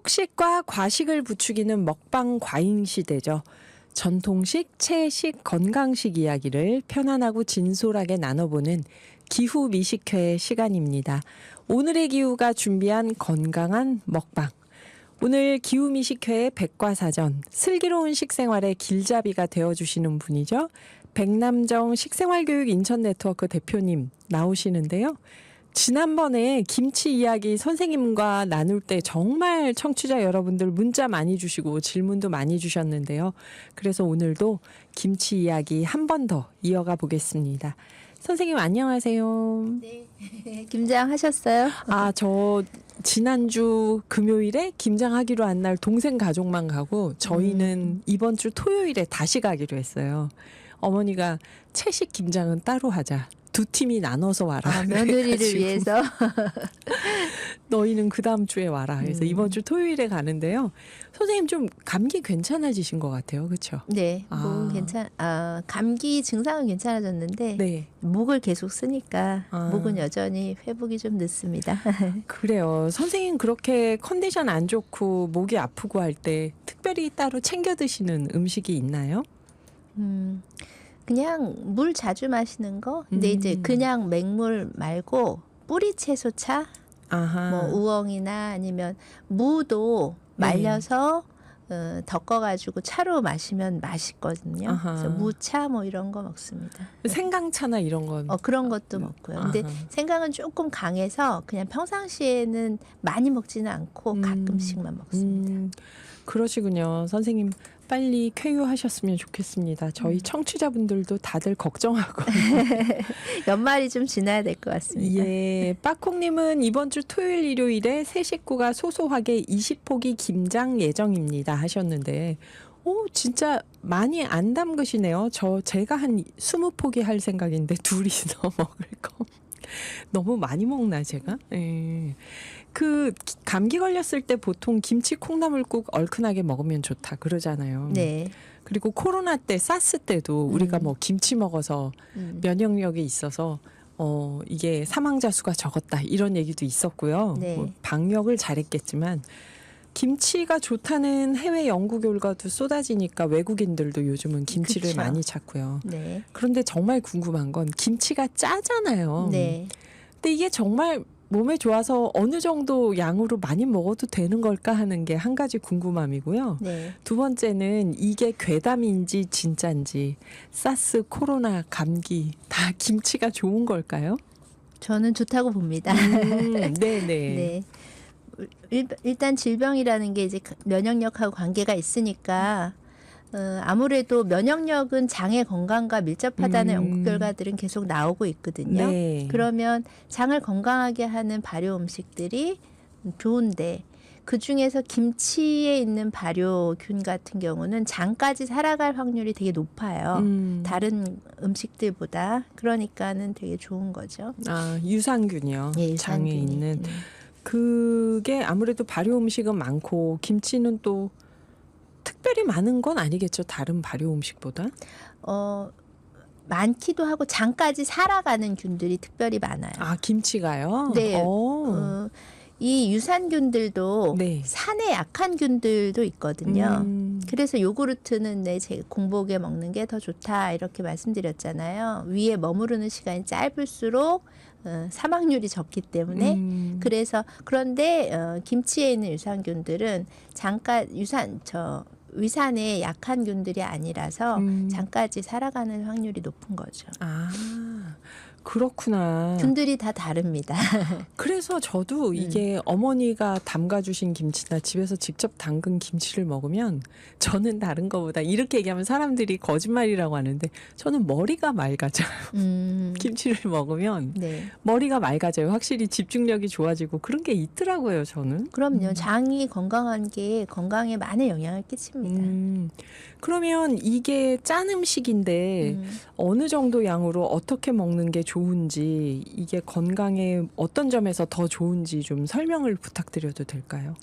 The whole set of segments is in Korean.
속식과 과식을 부추기는 먹방 과잉 시대죠. 전통식, 채식, 건강식 이야기를 편안하고 진솔하게 나눠보는 기후 미식회의 시간입니다. 오늘의 기후가 준비한 건강한 먹방. 오늘 기후 미식회의 백과사전, 슬기로운 식생활의 길잡이가 되어주시는 분이죠. 백남정 식생활교육 인천 네트워크 대표님 나오시는데요. 지난번에 김치 이야기 선생님과 나눌 때 정말 청취자 여러분들 문자 많이 주시고 질문도 많이 주셨는데요. 그래서 오늘도 김치 이야기 한 번 더 이어가 보겠습니다. 선생님 안녕하세요. 네. 김장 하셨어요? 저 지난주 금요일에 김장하기로 한 날 동생 가족만 가고 저희는 이번 주 토요일에 다시 가기로 했어요. 어머니가 채식 김장은 따로 하자. 두 팀이 나눠서 와라. 며느리를 위해서. 너희는 그 다음 주에 와라. 그래서 이번 주 토요일에 가는데요. 선생님 좀 감기 괜찮아지신 것 같아요. 그렇죠? 네. 목은 감기 증상은 괜찮아졌는데 네. 목을 계속 쓰니까 목은 여전히 회복이 좀 늦습니다. 그래요. 선생님 그렇게 컨디션 안 좋고 목이 아프고 할 때 특별히 따로 챙겨 드시는 음식이 있나요? 그냥 물 자주 마시는 거. 근데 이제 그냥 맹물 말고 뿌리 채소차, 아하. 뭐 우엉이나 아니면 무도 말려서 덮어가지고 차로 마시면 맛있거든요. 아하. 그래서 무차 뭐 이런 거 먹습니다. 생강차나 이런 건. 그런 것도 먹고요. 근데 아하. 생강은 조금 강해서 그냥 평상시에는 많이 먹지는 않고 가끔씩만 먹습니다. 그러시군요. 선생님 빨리 쾌유하셨으면 좋겠습니다. 저희 청취자분들도 다들 걱정하고. 연말이 좀 지나야 될 것 같습니다. 예, 빠콩님은 이번 주 토요일 일요일에 세 식구가 소소하게 20포기 김장 예정입니다 하셨는데 진짜 많이 안 담그시네요. 제가 한 20포기 할 생각인데 둘이서 먹을 거. 너무 많이 먹나 제가? 예. 그 감기 걸렸을 때 보통 김치 콩나물국 얼큰하게 먹으면 좋다 그러잖아요. 네. 그리고 코로나 때 사스 때도 우리가 뭐 김치 먹어서 면역력이 있어서 이게 사망자 수가 적었다 이런 얘기도 있었고요. 네. 뭐 방역을 잘했겠지만 김치가 좋다는 해외 연구 결과도 쏟아지니까 외국인들도 요즘은 김치를 그쵸. 많이 찾고요. 네. 그런데 정말 궁금한 건 김치가 짜잖아요. 네. 근데 이게 정말 몸에 좋아서 어느 정도 양으로 많이 먹어도 되는 걸까 하는 게 한 가지 궁금함이고요. 네. 두 번째는 이게 괴담인지 진짠지 사스, 코로나, 감기 다 김치가 좋은 걸까요? 저는 좋다고 봅니다. 네네. 네. 일단 질병이라는 게 이제 면역력하고 관계가 있으니까 아무래도 면역력은 장의 건강과 밀접하다는 연구 결과들은 계속 나오고 있거든요. 네. 그러면 장을 건강하게 하는 발효 음식들이 좋은데 그중에서 김치에 있는 발효균 같은 경우는 장까지 살아갈 확률이 되게 높아요. 다른 음식들보다. 그러니까는 되게 좋은 거죠. 유산균이요. 예, 장에 유산균이. 있는. 그게 아무래도 발효 음식은 많고 김치는 또 특별히 많은 건 아니겠죠. 다른 발효 음식보다. 많기도 하고 장까지 살아가는 균들이 특별히 많아요. 김치가요? 네. 이 유산균들도 네. 산에 약한 균들도 있거든요. 그래서 요구르트는 제 공복에 먹는 게 더 좋다 이렇게 말씀드렸잖아요. 위에 머무르는 시간이 짧을수록 사망률이 적기 때문에 그런데 김치에 있는 유산균들은 위산에 약한 균들이 아니라서 장까지 살아가는 확률이 높은 거죠. 그렇구나. 균들이 다 다릅니다. 그래서 저도 이게 어머니가 담가주신 김치나 집에서 직접 담근 김치를 먹으면 저는 다른 거보다 이렇게 얘기하면 사람들이 거짓말이라고 하는데 저는 머리가 맑아져요. 김치를 먹으면 네. 머리가 맑아져요. 확실히 집중력이 좋아지고 그런 게 있더라고요. 저는. 그럼요. 장이 건강한 게 건강에 많은 영향을 끼칩니다. 그러면 이게 짠 음식인데 어느 정도 양으로 어떻게 먹는 게 좋은지 이게 건강에 어떤 점에서 더 좋은지 좀 설명을 부탁드려도 될까요?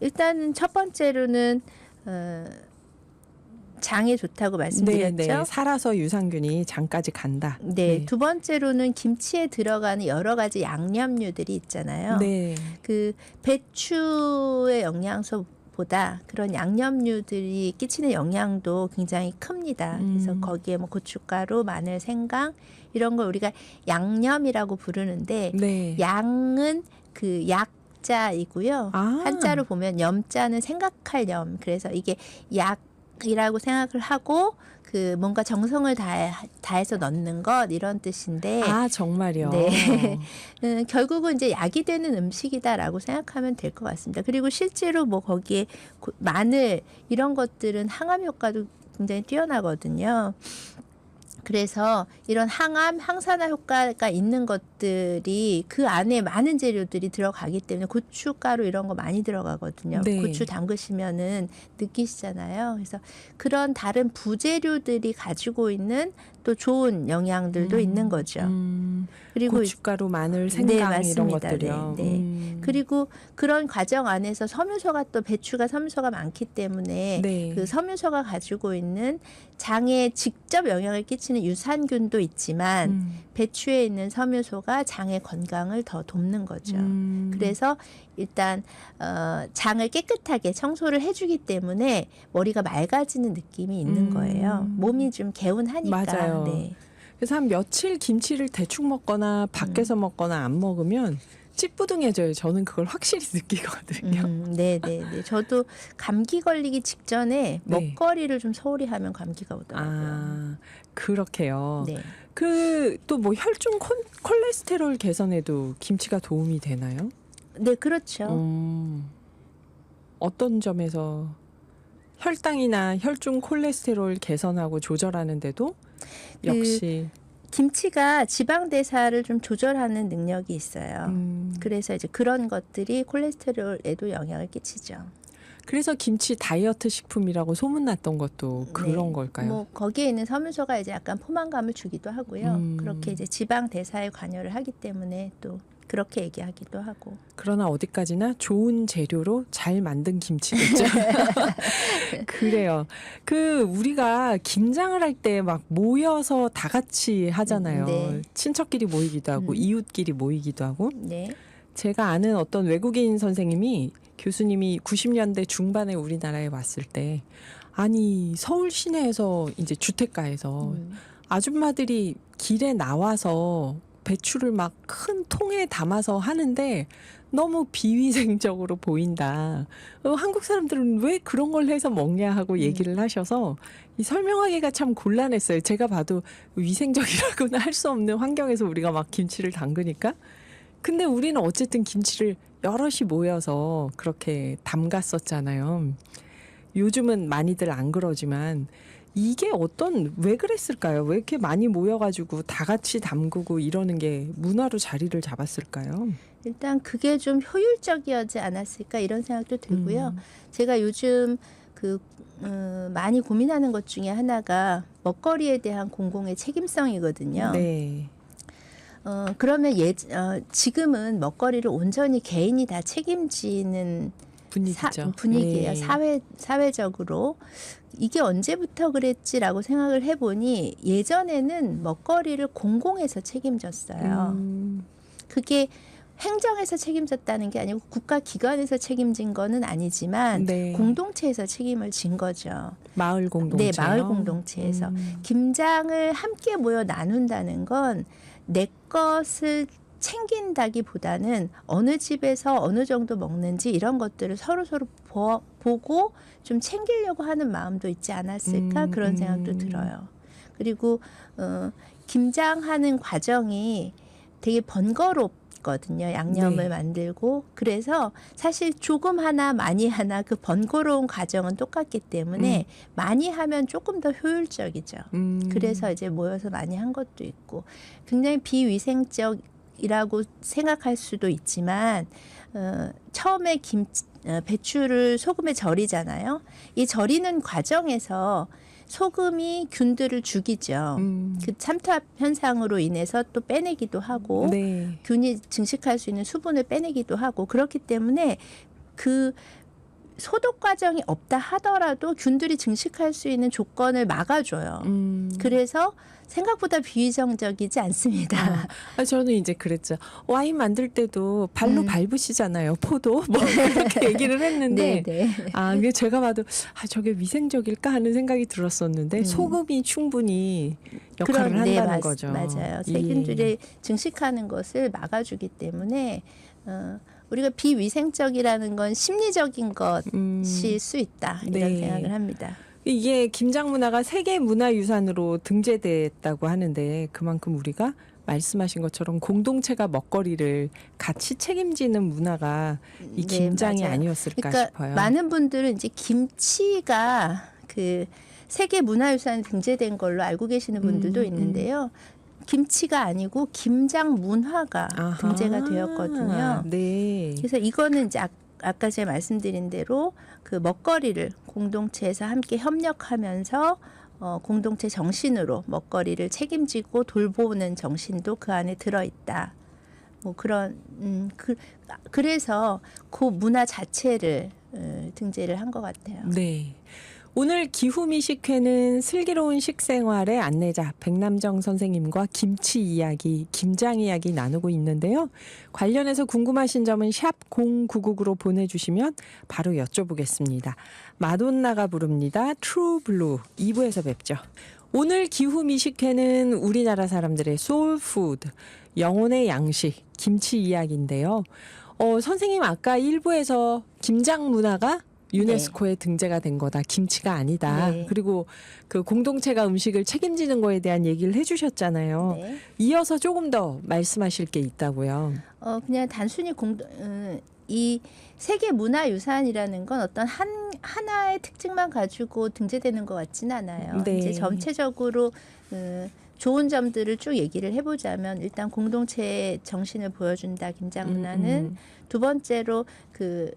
일단 첫 번째로는 장에 좋다고 말씀드렸죠. 네. 살아서 유산균이 장까지 간다. 네. 두 번째로는 김치에 들어가는 여러 가지 양념류들이 있잖아요. 네. 그 배추의 영양소보다 그런 양념류들이 끼치는 영향도 굉장히 큽니다. 그래서 거기에 뭐 고춧가루, 마늘, 생강 이런 걸 우리가 양념이라고 부르는데 네. 양은 그 약자이고요. 아. 한자로 보면 염자는 생각할 염. 그래서 이게 약이라고 생각을 하고 그 뭔가 정성을 다해서 넣는 것 이런 뜻인데 아, 정말요? 네. 결국은 이제 약이 되는 음식이다라고 생각하면 될 것 같습니다. 그리고 실제로 뭐 거기에 마늘 이런 것들은 항암 효과도 굉장히 뛰어나거든요. 그래서 이런 항암, 항산화 효과가 있는 것들이 그 안에 많은 재료들이 들어가기 때문에 고춧가루 이런 거 많이 들어가거든요. 네. 고추 담그시면은 느끼시잖아요. 그래서 그런 다른 부재료들이 가지고 있는 또 좋은 영양들도 있는 거죠. 그리고 고춧가루, 마늘, 네, 생강 이런 맞습니다. 것들이요. 네. 그리고 그런 과정 안에서 섬유소가 또 배추가 섬유소가 많기 때문에 네. 그 섬유소가 가지고 있는 장에 직접 영향을 끼치는 유산균도 있지만 배추에 있는 섬유소가 장의 건강을 더 돕는 거죠. 그래서 일단 장을 깨끗하게 청소를 해주기 때문에 머리가 맑아지는 느낌이 있는 거예요. 몸이 좀 개운하니까. 맞아요. 네. 그래서 한 며칠 김치를 대충 먹거나 밖에서 먹거나 안 먹으면 찌뿌둥해져요. 저는 그걸 확실히 느끼거든요. 네. 저도 감기 걸리기 직전에 네. 먹거리를 좀 소홀히 하면 감기가 오더라고요. 아, 그렇게요. 네. 그 또 뭐 혈중 콜레스테롤 개선에도 김치가 도움이 되나요? 네, 그렇죠. 어떤 점에서 혈당이나 혈중 콜레스테롤 개선하고 조절하는데도 역시 김치가 지방 대사를 좀 조절하는 능력이 있어요. 그래서 이제 그런 것들이 콜레스테롤에도 영향을 끼치죠. 그래서 김치 다이어트 식품이라고 소문났던 것도 그런 네. 걸까요? 뭐 거기에 있는 섬유소가 이제 약간 포만감을 주기도 하고요. 그렇게 이제 지방 대사에 관여를 하기 때문에 또 그렇게 얘기하기도 하고. 그러나 어디까지나 좋은 재료로 잘 만든 김치겠죠. 그래요. 그 우리가 김장을 할 때 막 모여서 다 같이 하잖아요. 네. 친척끼리 모이기도 하고 이웃끼리 모이기도 하고. 네. 제가 아는 어떤 외국인 선생님이 교수님이 90년대 중반에 우리나라에 왔을 때 아니 서울 시내에서 이제 주택가에서 아줌마들이 길에 나와서 배추를 막 큰 통에 담아서 하는데 너무 비위생적으로 보인다. 한국 사람들은 왜 그런 걸 해서 먹냐 하고 얘기를 하셔서 이 설명하기가 참 곤란했어요. 제가 봐도 위생적이라고는 할 수 없는 환경에서 우리가 막 김치를 담그니까. 근데 우리는 어쨌든 김치를 여럿이 모여서 그렇게 담갔었잖아요. 요즘은 많이들 안 그러지만 이게 왜 그랬을까요? 왜 이렇게 많이 모여가지고 다 같이 담그고 이러는 게 문화로 자리를 잡았을까요? 일단 그게 좀 효율적이지 않았을까 이런 생각도 들고요. 제가 요즘 많이 고민하는 것 중에 하나가 먹거리에 대한 공공의 책임성이거든요. 네. 그러면 지금은 먹거리를 온전히 개인이 다 책임지는 분위기예요. 네. 사회적으로. 이게 언제부터 그랬지라고 생각을 해보니 예전에는 먹거리를 공공에서 책임졌어요. 그게 행정에서 책임졌다는 게 아니고 국가기관에서 책임진 거는 아니지만 네. 공동체에서 책임을 진 거죠. 마을 공동체. 네, 마을 공동체에서. 김장을 함께 모여 나눈다는 건 내 것을 챙긴다기보다는 어느 집에서 어느 정도 먹는지 이런 것들을 서로 보고 좀 챙기려고 하는 마음도 있지 않았을까 그런 생각도 들어요. 그리고 김장하는 과정이 되게 번거롭거든요. 양념을 네. 만들고. 그래서 사실 조금 하나 많이 하나 그 번거로운 과정은 똑같기 때문에 많이 하면 조금 더 효율적이죠. 그래서 이제 모여서 많이 한 것도 있고 굉장히 비위생적이라고 생각할 수도 있지만 처음에 배추를 소금에 절이잖아요. 이 절이는 과정에서 소금이 균들을 죽이죠. 그 참투압 현상으로 인해서 또 빼내기도 하고 네. 균이 증식할 수 있는 수분을 빼내기도 하고 그렇기 때문에 그 소독 과정이 없다 하더라도 균들이 증식할 수 있는 조건을 막아줘요. 그래서 생각보다 비위생적이지 않습니다. 저는 이제 그랬죠. 와인 만들 때도 발로 밟으시잖아요. 포도 뭐 그렇게 얘기를 했는데 네. 이게 제가 봐도 저게 위생적일까 하는 생각이 들었었는데 소금이 충분히 역할을 한다는 거죠. 맞아요. 세균들이 증식하는 것을 막아주기 때문에 우리가 비위생적이라는 건 심리적인 것일 수 있다 이런 네. 생각을 합니다. 이게 김장 문화가 세계 문화유산으로 등재됐다고 하는데 그만큼 우리가 말씀하신 것처럼 공동체가 먹거리를 같이 책임지는 문화가 이 김장이 맞아요. 아니었을까 그러니까 싶어요. 많은 분들은 이제 김치가 그 세계 문화유산에 등재된 걸로 알고 계시는 분들도 있는데요. 김치가 아니고 김장 문화가 등재가 되었거든요. 네. 그래서 이거는 이제 아까 제가 말씀드린 대로 그 먹거리를 공동체에서 함께 협력하면서 공동체 정신으로 먹거리를 책임지고 돌보는 정신도 그 안에 들어있다. 뭐 그런 그래서 그 문화 자체를 등재를 한 것 같아요. 네. 오늘 기후미식회는 슬기로운 식생활의 안내자 백남정 선생님과 김치 이야기, 김장 이야기 나누고 있는데요. 관련해서 궁금하신 점은 샵 0999로 보내주시면 바로 여쭤보겠습니다. 마돈나가 부릅니다. 트루 블루 2부에서 뵙죠. 오늘 기후미식회는 우리나라 사람들의 소울푸드, 영혼의 양식, 김치 이야기인데요. 선생님 아까 1부에서 김장 문화가 유네스코에 등재가 된 거다. 김치가 아니다. 네. 그리고 그 공동체가 음식을 책임지는 거에 대한 얘기를 해주셨잖아요. 네. 이어서 조금 더 말씀하실 게 있다고요. 그냥 단순히 이 세계 문화유산이라는 건 어떤 하나의 특징만 가지고 등재되는 것 같지는 않아요. 네. 이제 전체적으로 좋은 점들을 쭉 얘기를 해보자면 일단 공동체의 정신을 보여준다. 김장 문화는 두 번째로 그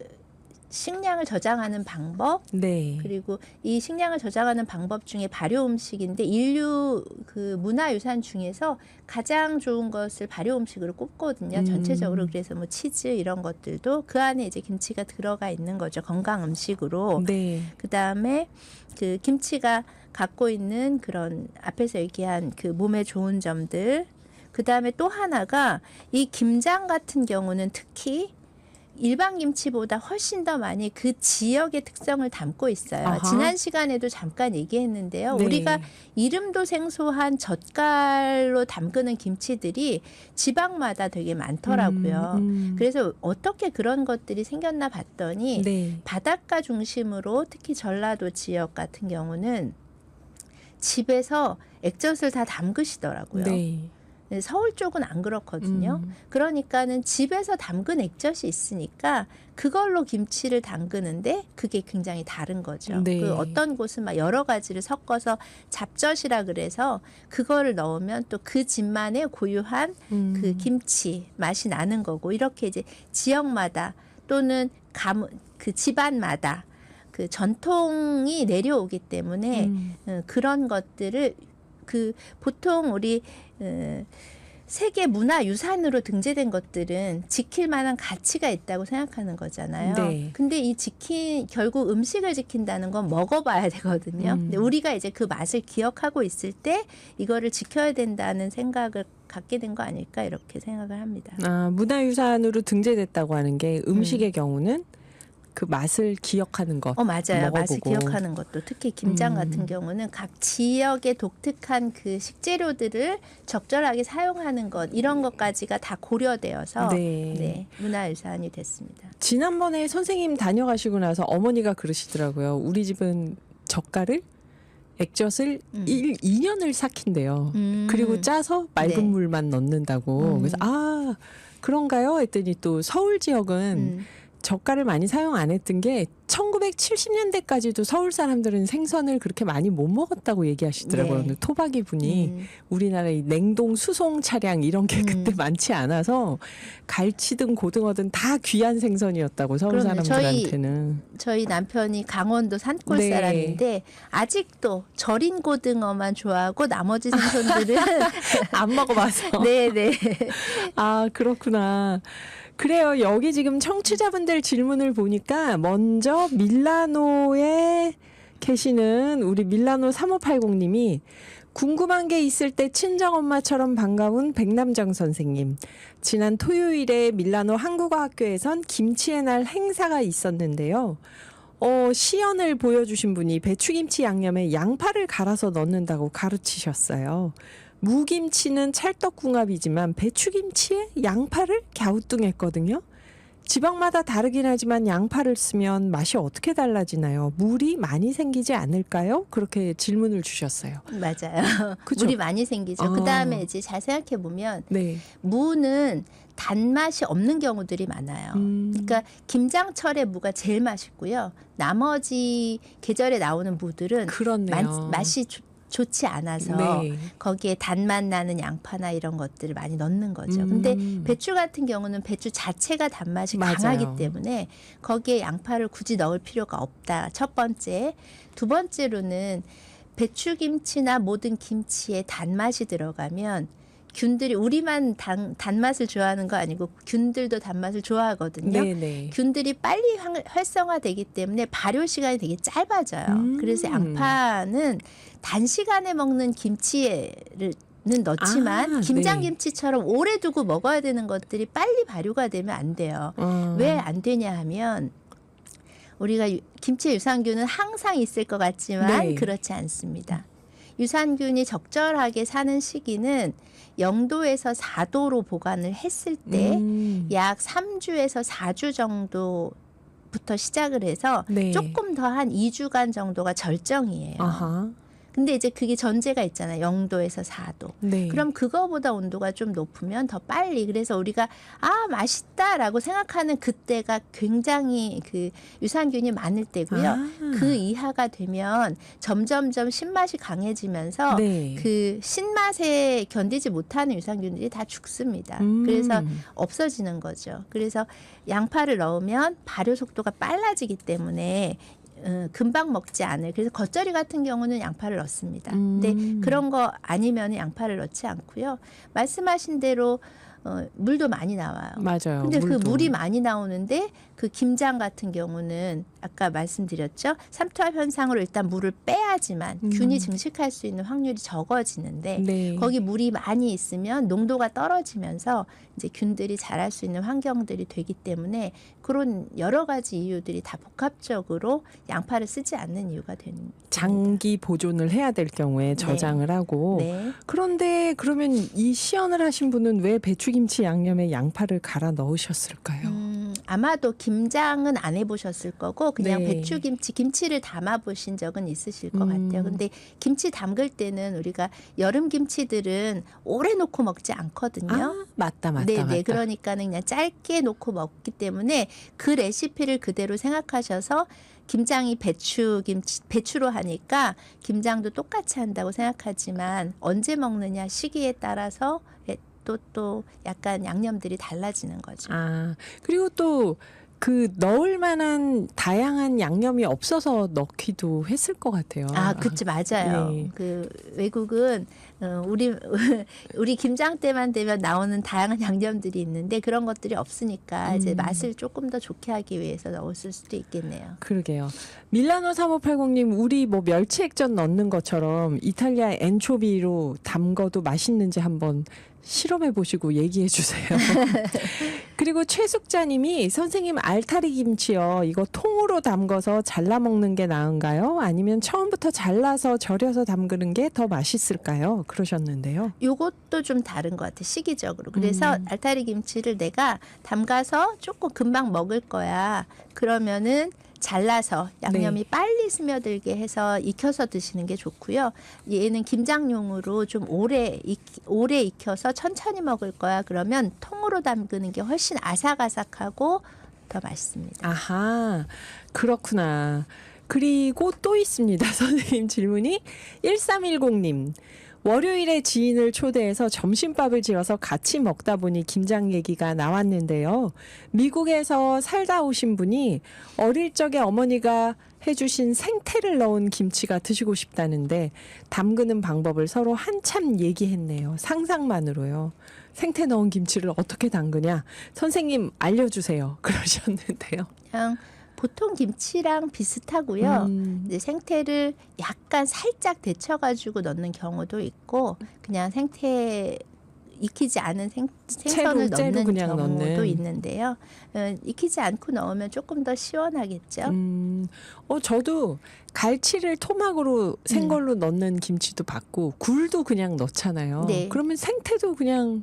식량을 저장하는 방법, 네. 그리고 이 식량을 저장하는 방법 중에 발효 음식인데 인류 그 문화유산 중에서 가장 좋은 것을 발효 음식으로 꼽거든요. 전체적으로. 그래서 뭐 치즈 이런 것들도 그 안에 이제 김치가 들어가 있는 거죠. 건강 음식으로. 네. 그다음에 그 김치가 갖고 있는 그런 앞에서 얘기한 그 몸에 좋은 점들. 그다음에 또 하나가 이 김장 같은 경우는 특히 일반 김치보다 훨씬 더 많이 그 지역의 특성을 담고 있어요. 아하. 지난 시간에도 잠깐 얘기했는데요. 네. 우리가 이름도 생소한 젓갈로 담그는 김치들이 지방마다 되게 많더라고요. 그래서 어떻게 그런 것들이 생겼나 봤더니 네. 바닷가 중심으로 특히 전라도 지역 같은 경우는 집에서 액젓을 다 담그시더라고요. 네. 서울 쪽은 안 그렇거든요. 그러니까는 집에서 담근 액젓이 있으니까 그걸로 김치를 담그는데 그게 굉장히 다른 거죠. 네. 그 어떤 곳은 막 여러 가지를 섞어서 잡젓이라 그래서 그거를 넣으면 또 그 집만의 고유한 그 김치 맛이 나는 거고 이렇게 이제 지역마다 또는 그 집안마다 그 전통이 내려오기 때문에 그런 것들을 그 보통 우리 세계 문화유산으로 등재된 것들은 지킬 만한 가치가 있다고 생각하는 거잖아요. 네. 근데 이 결국 음식을 지킨다는 건 먹어봐야 되거든요. 근데 우리가 이제 그 맛을 기억하고 있을 때 이거를 지켜야 된다는 생각을 갖게 된 거 아닐까 이렇게 생각을 합니다. 문화유산으로 등재됐다고 하는 게 음식의 경우는 그 맛을 기억하는 것. 맞아요. 먹어보고. 맛을 기억하는 것도 특히 김장 같은 경우는 각 지역의 독특한 그 식재료들을 적절하게 사용하는 것 이런 것까지가 다 고려되어서 네. 문화유산이 됐습니다. 지난번에 선생님 다녀가시고 나서 어머니가 그러시더라고요. 우리 집은 젓갈을 액젓을 2년을 삭힌대요. 그리고 짜서 맑은 네. 물만 넣는다고. 그래서 그런가요? 했더니 또 서울 지역은 젓갈을 많이 사용 안 했던 게 1970년대까지도 서울 사람들은 생선을 그렇게 많이 못 먹었다고 얘기하시더라고요. 네. 근데 토박이 분이 우리나라의 냉동 수송 차량 이런 게 그때 많지 않아서 갈치든 고등어든 다 귀한 생선이었다고 서울 그럼요. 사람들한테는. 저희 남편이 강원도 산골 네. 사람인데 아직도 절인 고등어만 좋아하고 나머지 생선들은 안 먹어봐서. 네네. 그렇구나. 그래요. 여기 지금 청취자분들 질문을 보니까 먼저 밀라노에 계시는 우리 밀라노 3580님이 궁금한 게 있을 때 친정엄마처럼 반가운 백남정 선생님. 지난 토요일에 밀라노 한국어학교에선 김치의 날 행사가 있었는데요. 시연을 보여주신 분이 배추김치 양념에 양파를 갈아서 넣는다고 가르치셨어요. 무김치는 찰떡궁합이지만 배추김치에 양파를 갸우뚱했거든요. 지방마다 다르긴 하지만 양파를 쓰면 맛이 어떻게 달라지나요? 물이 많이 생기지 않을까요? 그렇게 질문을 주셨어요. 맞아요. 그죠? 물이 많이 생기죠. 그다음에 이제 잘 생각해 보면 네. 무는 단맛이 없는 경우들이 많아요. 그러니까 김장철의 무가 제일 맛있고요. 나머지 계절에 나오는 무들은 그렇네요. 맛이 좋지 않아서 네. 거기에 단맛 나는 양파나 이런 것들을 많이 넣는 거죠. 근데 배추 같은 경우는 배추 자체가 단맛이 맞아요. 강하기 때문에 거기에 양파를 굳이 넣을 필요가 없다. 첫 번째. 두 번째로는 배추김치나 모든 김치에 단맛이 들어가면 균들이 우리만 단맛을 좋아하는 거 아니고 균들도 단맛을 좋아하거든요. 네네. 균들이 빨리 활성화되기 때문에 발효 시간이 되게 짧아져요. 그래서 양파는 단시간에 먹는 김치에는 넣지만 김장김치처럼 오래 두고 먹어야 되는 것들이 빨리 발효가 되면 안 돼요. 왜 안 되냐 하면 우리가 김치 유산균은 항상 있을 것 같지만 네. 그렇지 않습니다. 유산균이 적절하게 사는 시기는 0도에서 4도로 보관을 했을 때 약 3주에서 4주 정도부터 시작을 해서 네. 조금 더 한 2주간 정도가 절정이에요. 아하. 근데 이제 그게 전제가 있잖아요. 0도에서 4도. 네. 그럼 그거보다 온도가 좀 높으면 더 빨리. 그래서 우리가 맛있다라고 생각하는 그때가 굉장히 그 유산균이 많을 때고요. 그 이하가 되면 점점점 신맛이 강해지면서 네. 그 신맛에 견디지 못하는 유산균들이 다 죽습니다. 그래서 없어지는 거죠. 그래서 양파를 넣으면 발효 속도가 빨라지기 때문에 금방 먹지 않을. 그래서 겉절이 같은 경우는 양파를 넣습니다. 근데 그런 거 아니면 양파를 넣지 않고요. 말씀하신 대로 물도 많이 나와요. 맞아요. 근데 그 물도. 물이 많이 나오는데 그 김장 같은 경우는 아까 말씀드렸죠. 삼투압 현상으로 일단 물을 빼야지만 균이 증식할 수 있는 확률이 적어지는데 네. 거기 물이 많이 있으면 농도가 떨어지면서 이제 균들이 자랄 수 있는 환경들이 되기 때문에 그런 여러 가지 이유들이 다 복합적으로 양파를 쓰지 않는 이유가 되는 장기 보존을 해야 될 경우에 저장을 하고 네. 그런데 그러면 이 시연을 하신 분은 왜 배추김치 양념에 양파를 갈아 넣으셨을까요? 아마도 김장은 안 해보셨을 거고 그냥 네. 배추김치, 김치를 담아 보신 적은 있으실 것 같아요. 근데 김치 담글 때는 우리가 여름 김치들은 오래 놓고 먹지 않거든요. 맞다. 네네. 그러니까는 그냥 짧게 놓고 먹기 때문에 그 레시피를 그대로 생각하셔서 김장이 배추로 하니까 김장도 똑같이 한다고 생각하지만 언제 먹느냐 시기에 따라서 또 약간 양념들이 달라지는 거죠. 그리고 또 그 넣을 만한 다양한 양념이 없어서 넣기도 했을 것 같아요. 그치 맞아요. 네. 그 외국은 우리 김장 때만 되면 나오는 다양한 양념들이 있는데 그런 것들이 없으니까 이제 맛을 조금 더 좋게 하기 위해서 넣었을 수도 있겠네요. 그러게요. 밀라노 3580님, 우리 뭐 멸치 액젓 넣는 것처럼 이탈리아 엔초비로 담궈도 맛있는지 한번 실험해 보시고 얘기해 주세요. 그리고 최숙자님이 선생님 알타리 김치요. 이거 통으로 담궈서 잘라 먹는 게 나은가요? 아니면 처음부터 잘라서 절여서 담그는 게 더 맛있을까요? 그러셨는데요. 요것도 좀 다른 것 같아 시기적으로. 그래서 알타리 김치를 내가 담가서 조금 금방 먹을 거야. 그러면은 잘라서 양념이 빨리 스며들게 해서 익혀서 드시는 게 좋고요. 얘는 김장용으로 좀 오래 익혀서 천천히 먹을 거야. 그러면 통으로 담그는 게 훨씬 아삭아삭하고 더 맛있습니다. 아하, 그렇구나. 그리고 또 있습니다. 선생님 질문이 1310님. 월요일에 지인을 초대해서 점심밥을 지어서 같이 먹다 보니 김장 얘기가 나왔는데요. 미국에서 살다 오신 분이 어릴 적에 어머니가 해주신 생태를 넣은 김치가 드시고 싶다는데 담그는 방법을 서로 한참 얘기했네요. 상상만으로요. 생태 넣은 김치를 어떻게 담그냐? 선생님 알려주세요. 그러셨는데요. 그냥 보통 김치랑 비슷하고요. 이제 생태를 약간 살짝 데쳐가지고 넣는 경우도 있고, 그냥 생태 익히지 않은 생선을 채로 넣는 그냥 경우도 넣는. 있는데요. 익히지 않고 넣으면 조금 더 시원하겠죠. 저도 갈치를 토막으로 생걸로 넣는 김치도 봤고 굴도 그냥 넣잖아요. 네. 그러면 생태도 그냥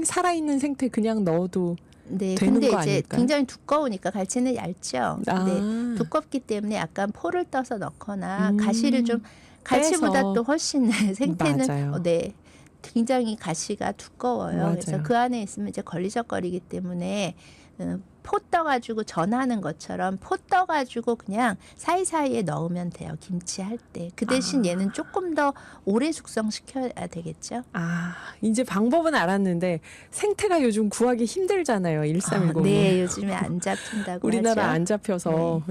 살아있는 생태 그냥 넣어도 네, 되는 근데 거 이제 아닐까요? 굉장히 두꺼우니까 갈치는 얇죠. 아. 네, 두껍기 때문에 약간 포를 떠서 넣거나 음. 가시를 좀 갈치보다 빼서. 또 훨씬 생태는 맞아요. 네, 굉장히 가시가 두꺼워요. 맞아요. 그래서 그 안에 있으면 이제 걸리적거리기 때문에 포 떠가지고 전하는 것처럼 포 떠가지고 그냥 사이사이에 넣으면 돼요. 김치 할 때. 그 대신 얘는 조금 더 오래 숙성시켜야 되겠죠. 이제 방법은 알았는데 생태가 요즘 구하기 힘들잖아요. 1310. 네, 요즘에 안 잡힌다고 우리나라 하죠. 안 잡혀서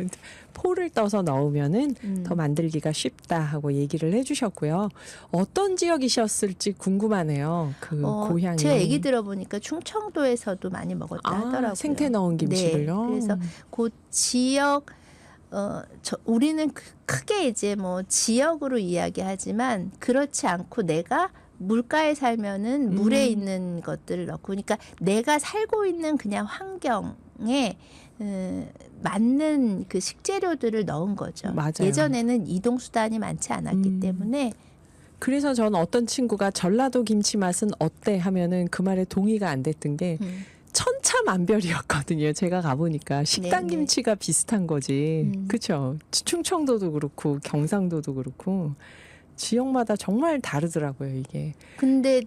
포를 떠서 넣으면은 더 만들기가 쉽다 하고 얘기를 해주셨고요. 어떤 지역이셨을지 궁금하네요. 그 고향이. 제가 얘기 들어보니까 충청도에서도 많이 먹었다 하더라고요. 생태 넣은 김치를요. 네, 그래서 그 지역 우리는 크게 이제 뭐 지역으로 이야기하지만 그렇지 않고 내가 물가에 살면은 물에 있는 것들을 넣고, 그러니까 내가 살고 있는 그냥 환경에 맞는 그 식재료들을 넣은 거죠. 맞아요. 예전에는 이동 수단이 많지 않았기 때문에. 그래서 저는 어떤 친구가 전라도 김치 맛은 어때 하면은 그 말에 동의가 안 됐던 게 천차만별이었거든요. 제가 가보니까 식당 네네. 김치가 비슷한 거지. 그렇죠. 충청도도 그렇고 경상도도 그렇고 지역마다 정말 다르더라고요. 이게. 근데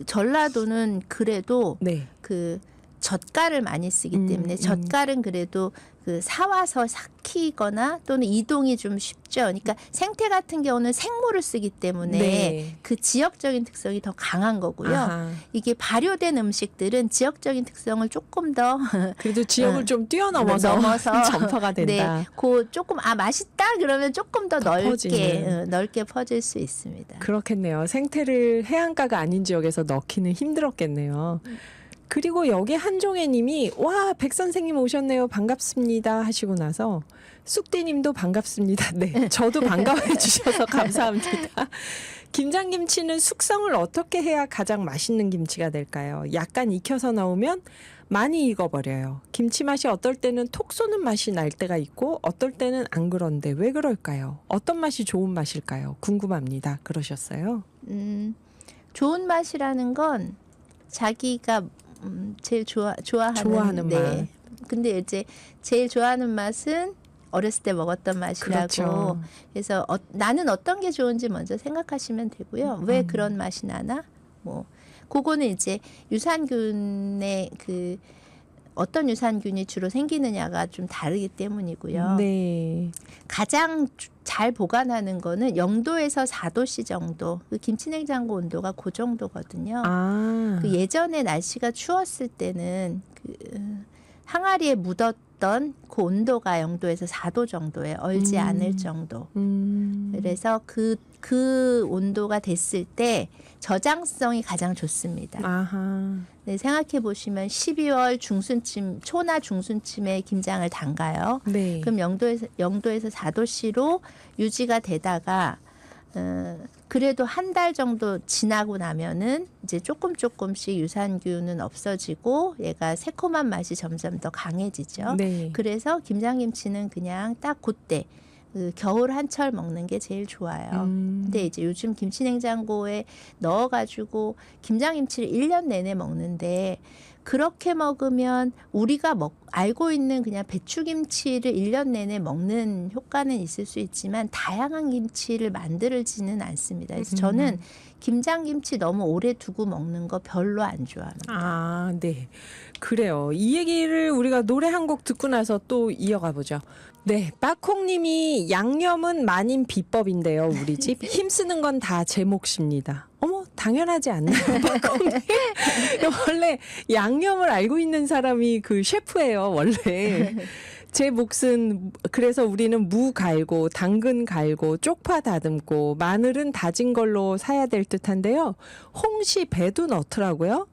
전라도는 그래도 네. 그 젓갈을 많이 쓰기 때문에 젓갈은 그래도 그 사와서 삭히거나 또는 이동이 좀 쉽죠. 그러니까 생태 같은 경우는 생물을 쓰기 때문에 네. 그 지역적인 특성이 더 강한 거고요. 아하. 이게 발효된 음식들은 지역적인 특성을 조금 더 그래도 지역을 좀 뛰어넘어서 전파가 된다. 네, 그 조금 맛있다 그러면 조금 더 넓게 퍼지는. 넓게 퍼질 수 있습니다. 그렇겠네요. 생태를 해안가가 아닌 지역에서 넣기는 힘들었겠네요. 그리고 여기 한종혜 님이 와, 백 선생님 오셨네요. 반갑습니다 하시고 나서 쑥디 님도 반갑습니다. 네, 저도 반가워해 주셔서 감사합니다. 김장김치는 숙성을 어떻게 해야 가장 맛있는 김치가 될까요? 약간 익혀서 넣으면 많이 익어버려요. 김치 맛이 어떨 때는 톡 쏘는 맛이 날 때가 있고 어떨 때는 안 그런데 왜 그럴까요? 어떤 맛이 좋은 맛일까요? 궁금합니다. 그러셨어요. 좋은 맛이라는 건 자기가 제일 좋아하는 맛. 근데 이제 제일 좋아하는 맛은 어렸을 때 먹었던 맛이라고. 그렇죠. 그래서 나는 어떤 게 좋은지 먼저 생각하시면 되고요. 왜 그런 맛이 나나? 뭐 그거는 이제 유산균의 그 어떤 유산균이 주로 생기느냐가 좀 다르기 때문이고요. 네. 가장 잘 보관하는 거는 0도에서 4도씨 정도. 그 김치냉장고 온도가 그 정도거든요. 그 예전에 날씨가 추웠을 때는 그 항아리에 묻었던 그 온도가 0도에서 4도 정도에 얼지 않을 정도. 그래서 그 온도가 됐을 때 저장성이 가장 좋습니다. 아하. 네, 생각해 보시면 12월 중순쯤, 초나 중순쯤에 김장을 담가요. 네. 그럼 0도에서 4도씨로 유지가 되다가 그래도 한 달 정도 지나고 나면은 이제 조금씩 유산균은 없어지고 얘가 새콤한 맛이 점점 더 강해지죠. 네. 그래서 김장김치는 그냥 딱 그때 그 겨울 한철 먹는 게 제일 좋아요. 근데 이제 요즘 김치냉장고에 넣어가지고 김장김치를 1년 내내 먹는데 그렇게 먹으면 우리가 알고 있는 그냥 배추김치를 1년 내내 먹는 효과는 있을 수 있지만 다양한 김치를 만들지는 않습니다. 그래서 저는 김장김치 너무 오래 두고 먹는 거 별로 안 좋아합니다. 아, 네. 그래요. 이 얘기를 우리가 노래 한 곡 듣고 나서 또 이어가 보죠. 네, 빠콩님이 양념은 마님 비법인데요. 우리 집 힘쓰는 건 다 제 몫입니다. 어머, 당연하지 않나요, 빠콩님? 원래 양념을 알고 있는 사람이 그 셰프예요, 원래. 제 몫은 그래서 우리는 무 갈고 당근 갈고 쪽파 다듬고 마늘은 다진 걸로 사야 될 듯한데요. 홍시 배도 넣더라고요.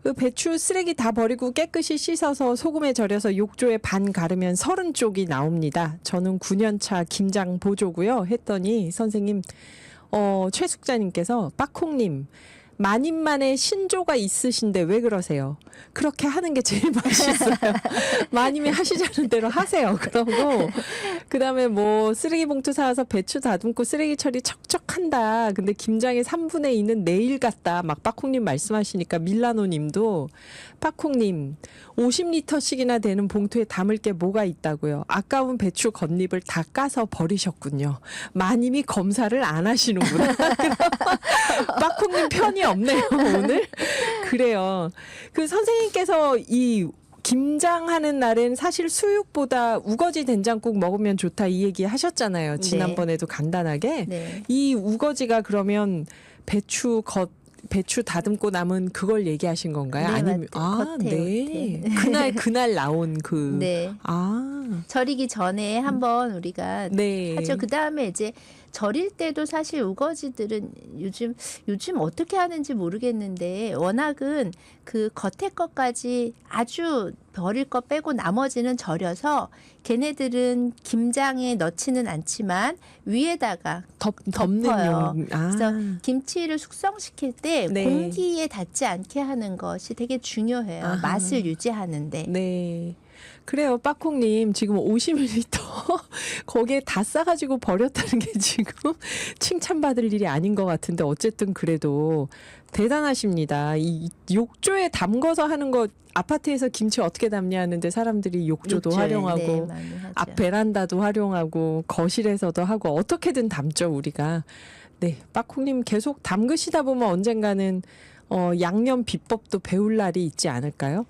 그 배추 쓰레기 다 버리고 깨끗이 씻어서 소금에 절여서 욕조에 반 가르면 30쪽이 나옵니다. 저는 9년차 김장 보조고요. 했더니 선생님 최숙자님께서 빠콩님 마님만의 신조가 있으신데 왜 그러세요? 그렇게 하는 게 제일 맛있어요. 마님이 하시자는 대로 하세요. 그러고 그다음에 뭐 쓰레기 봉투 사와서 배추 다듬고 쓰레기 처리 척척한다. 근데 김장의 3분의 2는 내일 같다. 막 빠콩님 말씀하시니까 밀라노님도 빠콩님 50리터씩이나 되는 봉투에 담을 게 뭐가 있다고요. 아까운 배추 겉잎을 다 까서 버리셨군요. 마님이 검사를 안 하시는구나. 빠콩님 편이 없네요, 오늘. 그래요. 그 선생님께서 이 김장하는 날엔 사실 수육보다 우거지 된장국 먹으면 좋다 이 얘기 하셨잖아요. 지난번에도 간단하게. 네. 이 우거지가 그러면 배추 다듬고 남은 그걸 얘기하신 건가요? 네, 아니면 겉에, 네. 겉에. 그날 나온 그 네. 절이기 전에 한번 우리가 네. 하죠. 그 다음에 이제 절일 때도 사실 우거지들은 요즘 어떻게 하는지 모르겠는데 워낙은 그 겉에 것까지 아주 버릴 거 빼고 나머지는 절여서 걔네들은 김장에 넣지는 않지만 위에다가 덮는 덮어요. 용. 그래서 김치를 숙성시킬 때 네. 공기에 닿지 않게 하는 것이 되게 중요해요. 아하. 맛을 유지하는데. 네. 그래요, 빠콩님. 지금 50ml 거기에 다 싸가지고 버렸다는 게 지금 칭찬받을 일이 아닌 것 같은데 어쨌든 그래도 대단하십니다. 이 욕조에 담궈서 하는 거 아파트에서 김치 어떻게 담냐 하는데 사람들이 욕조도 욕조에, 활용하고 네, 많이 하죠. 앞 베란다도 활용하고 거실에서도 하고 어떻게든 담죠, 우리가. 네, 빠콩님 계속 담그시다 보면 언젠가는 양념 비법도 배울 날이 있지 않을까요?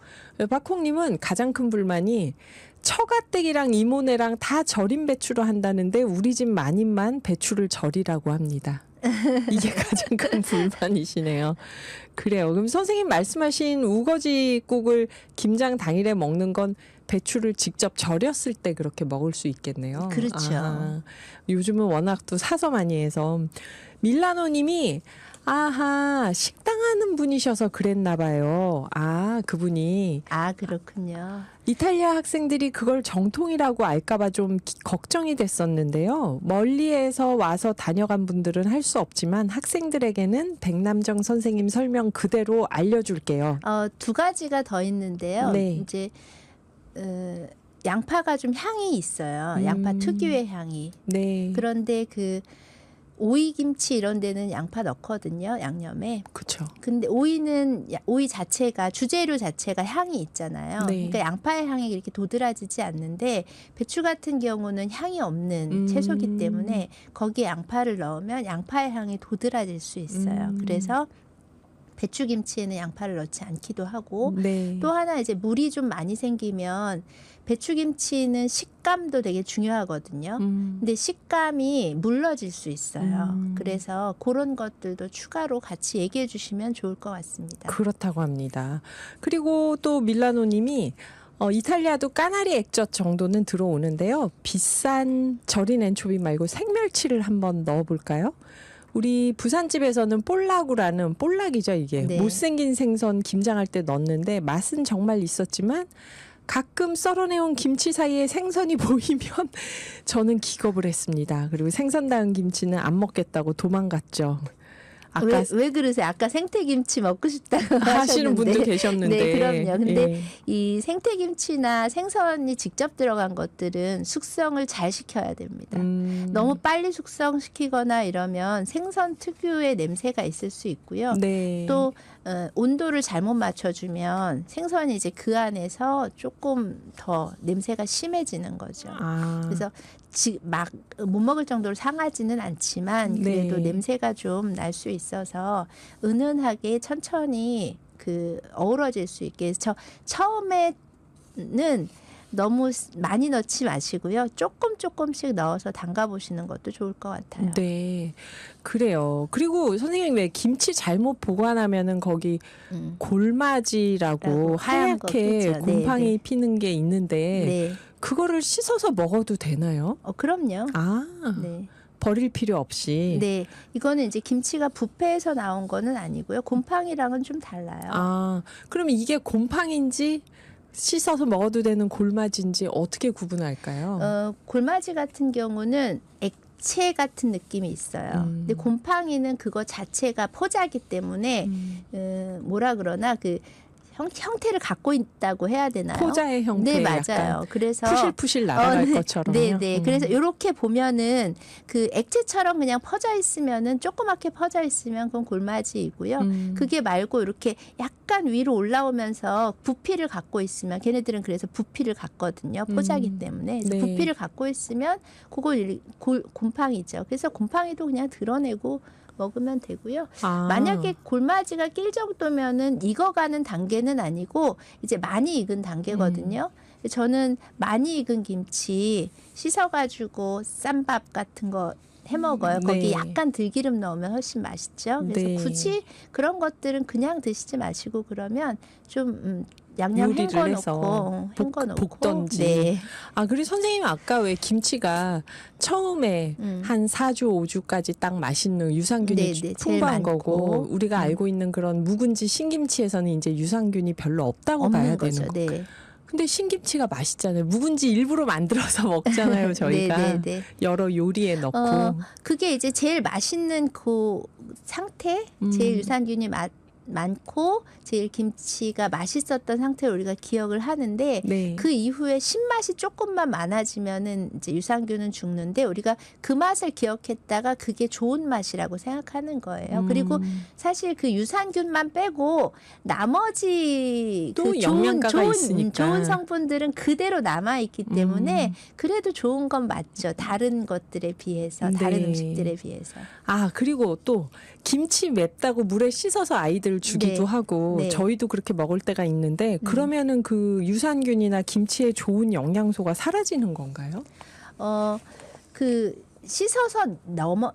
빠콩님은 가장 큰 불만이 처가댁이랑 이모네랑 다 절인 배추로 한다는데 우리 집 마님만 배추를 절이라고 합니다. 이게 가장 큰 불만이시네요. 그래요. 그럼 선생님 말씀하신 우거지국을 김장 당일에 먹는 건 배추를 직접 절였을 때 그렇게 먹을 수 있겠네요. 그렇죠. 요즘은 워낙 또 사서 많이 해서 밀라노님이 아하, 식당 하는 분이셔서 그랬나 봐요. 그분이. 그렇군요. 이탈리아 학생들이 그걸 정통이라고 알까봐 좀 걱정이 됐었는데요. 멀리에서 와서 다녀간 분들은 할 수 없지만 학생들에게는 백남정 선생님 설명 그대로 알려줄게요. 두 가지가 더 있는데요. 네. 이제 양파가 좀 향이 있어요. 양파 특유의 향이. 네. 그런데 그 오이김치 이런 데는 양파 넣거든요. 양념에. 그렇죠. 근데 오이 자체가 주재료 자체가 향이 있잖아요. 네. 그러니까 양파의 향이 이렇게 도드라지지 않는데 배추 같은 경우는 향이 없는 채소기 때문에 거기에 양파를 넣으면 양파의 향이 도드라질 수 있어요. 그래서 배추김치에는 양파를 넣지 않기도 하고 네. 또 하나 이제 물이 좀 많이 생기면 배추김치는 식감도 되게 중요하거든요. 근데 식감이 물러질 수 있어요. 그래서 그런 것들도 추가로 같이 얘기해 주시면 좋을 것 같습니다. 그렇다고 합니다. 그리고 또 밀라노님이 이탈리아도 까나리 액젓 정도는 들어오는데요. 비싼 절인 엔초비 말고 생멸치를 한번 넣어볼까요? 우리 부산집에서는 볼라구라는 볼락이죠 이게. 네. 못생긴 생선 김장할 때 넣었는데 맛은 정말 있었지만 가끔 썰어내온 김치 사이에 생선이 보이면 저는 기겁을 했습니다. 그리고 생선 닿은 김치는 안 먹겠다고 도망갔죠. 아까 왜 그러세요? 아까 생태김치 먹고 싶다고 하시는 분도 하셨는데. 계셨는데. 네, 그럼요. 근데 예. 이 생태김치나 생선이 직접 들어간 것들은 숙성을 잘 시켜야 됩니다. 너무 빨리 숙성시키거나 이러면 생선 특유의 냄새가 있을 수 있고요. 네. 또 온도를 잘못 맞춰주면 생선이 이제 그 안에서 조금 더 냄새가 심해지는 거죠. 그래서 막 못 먹을 정도로 상하지는 않지만 그래도 네. 냄새가 좀 날 수 있어서 은은하게 천천히 어우러질 수 있게 해서 처음에는 너무 많이 넣지 마시고요. 조금씩 넣어서 담가 보시는 것도 좋을 것 같아요. 네, 그래요. 그리고 선생님 왜 김치 잘못 보관하면은 거기 골마지라고 하얀 거, 하얗게 그죠? 곰팡이 네. 피는 게 있는데 네. 그거를 씻어서 먹어도 되나요? 그럼요. 아, 네. 버릴 필요 없이. 네. 이거는 이제 김치가 뷔페에서 나온 거는 아니고요. 곰팡이랑은 좀 달라요. 아, 그러면 이게 곰팡인지 씻어서 먹어도 되는 골마지인지 어떻게 구분할까요? 골마지 같은 경우는 액체 같은 느낌이 있어요. 근데 곰팡이는 그거 자체가 포자기 때문에 뭐라 그러나 형태를 갖고 있다고 해야 되나요? 포자의 형태. 네, 약간 맞아요. 그래서 푸실푸실 날아갈 네, 것처럼요. 네. 그래서 이렇게 보면은 액체처럼 그냥 퍼져 있으면은 조그맣게 퍼져 있으면 그건 골마지이고요. 그게 말고 이렇게 약간 위로 올라오면서 부피를 갖고 있으면 걔네들은 그래서 부피를 갖거든요. 포자기 때문에. 그래서 네. 부피를 갖고 있으면 그거 곰팡이죠. 그래서 곰팡이도 그냥 드러내고 먹으면 되고요. 만약에 골마지가 낄 정도면은 익어가는 단계는 아니고 이제 많이 익은 단계거든요. 저는 많이 익은 김치 씻어가지고 쌈밥 같은 거 해 먹어요. 네. 거기 약간 들기름 넣으면 훨씬 맛있죠. 그래서 네. 굳이 그런 것들은 그냥 드시지 마시고 그러면 좀 양념 요리를 헹궈 해서 놓고 헹궈 놓고 볶던지. 네. 그리고 선생님 아까 왜 김치가 처음에 한 4주, 5주까지 딱 맛있는 유산균이 네, 제일 풍부한 많고. 거고 우리가 알고 있는 그런 묵은지 신김치에서는 이제 유산균이 별로 없다고 봐야 없는 되는 거죠. 거. 네. 근데 신김치가 맛있잖아요. 묵은지 일부러 만들어서 먹잖아요, 저희가. 네. 여러 요리에 넣고. 그게 이제 제일 맛있는 그 상태, 제일 유산균이 많고 제일 김치가 맛있었던 상태를 우리가 기억을 하는데 네. 그 이후에 신맛이 조금만 많아지면은 이제 유산균은 죽는데 우리가 그 맛을 기억했다가 그게 좋은 맛이라고 생각하는 거예요. 그리고 사실 그 유산균만 빼고 나머지 또 영양가가 있으니까. 좋은 성분들은 그대로 남아 있기 때문에 그래도 좋은 건 맞죠. 다른 것들에 비해서 다른 네. 음식들에 비해서. 그리고 또 김치 맵다고 물에 씻어서 아이들 주기도 네. 하고 네. 저희도 그렇게 먹을 때가 있는데 그러면은 그 유산균이나 김치의 좋은 영양소가 사라지는 건가요? 씻어서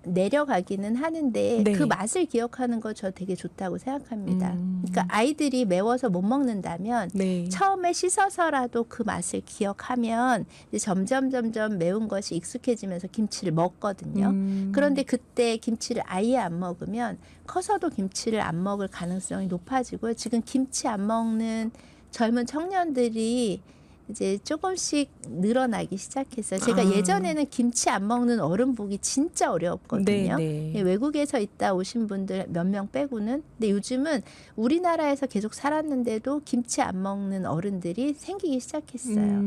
내려가기는 하는데 네. 그 맛을 기억하는 거 저 되게 좋다고 생각합니다. 그러니까 아이들이 매워서 못 먹는다면 네. 처음에 씻어서라도 그 맛을 기억하면 이제 점점 매운 것이 익숙해지면서 김치를 먹거든요. 그런데 그때 김치를 아예 안 먹으면 커서도 김치를 안 먹을 가능성이 높아지고요. 지금 김치 안 먹는 젊은 청년들이 이제 조금씩 늘어나기 시작했어요. 제가 예전에는 김치 안 먹는 어른 보기 진짜 어려웠거든요. 네. 외국에서 있다 오신 분들 몇 명 빼고는. 근데 요즘은 우리나라에서 계속 살았는데도 김치 안 먹는 어른들이 생기기 시작했어요.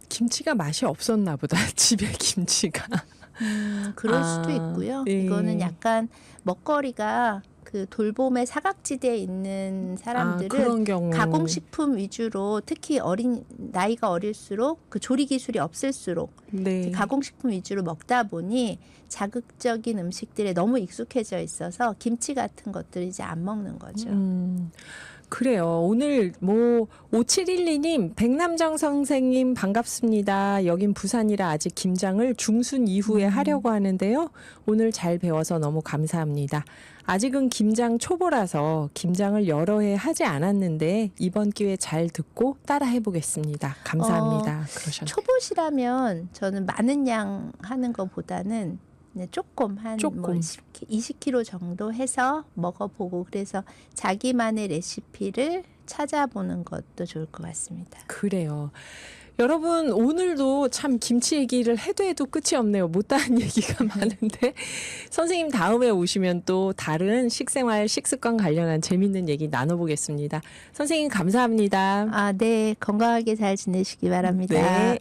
김치가 맛이 없었나 보다. 집에 김치가. 그럴 수도 있고요. 네. 이거는 약간 먹거리가 돌봄의 사각지대에 있는 사람들은 그런 경우. 가공식품 위주로 특히 나이가 어릴수록 그 조리 기술이 없을수록 네. 가공식품 위주로 먹다 보니 자극적인 음식들에 너무 익숙해져 있어서 김치 같은 것들을 이제 안 먹는 거죠. 그래요. 오늘 5712님 백남정 선생님 반갑습니다. 여긴 부산이라 아직 김장을 중순 이후에 하려고 하는데요. 오늘 잘 배워서 너무 감사합니다. 아직은 김장 초보라서 김장을 여러 해 하지 않았는데 이번 기회에 잘 듣고 따라 해보겠습니다. 감사합니다. 그러셨네요. 초보시라면 저는 많은 양 하는 것보다는 조금 한 조금. 20kg 정도 해서 먹어보고 그래서 자기만의 레시피를 찾아보는 것도 좋을 것 같습니다. 그래요. 여러분 오늘도 참 김치 얘기를 해도 끝이 없네요. 못다한 얘기가 많은데 선생님 다음에 오시면 또 다른 식생활 식습관 관련한 재밌는 얘기 나눠보겠습니다. 선생님 감사합니다. 네. 건강하게 잘 지내시기 바랍니다. 네.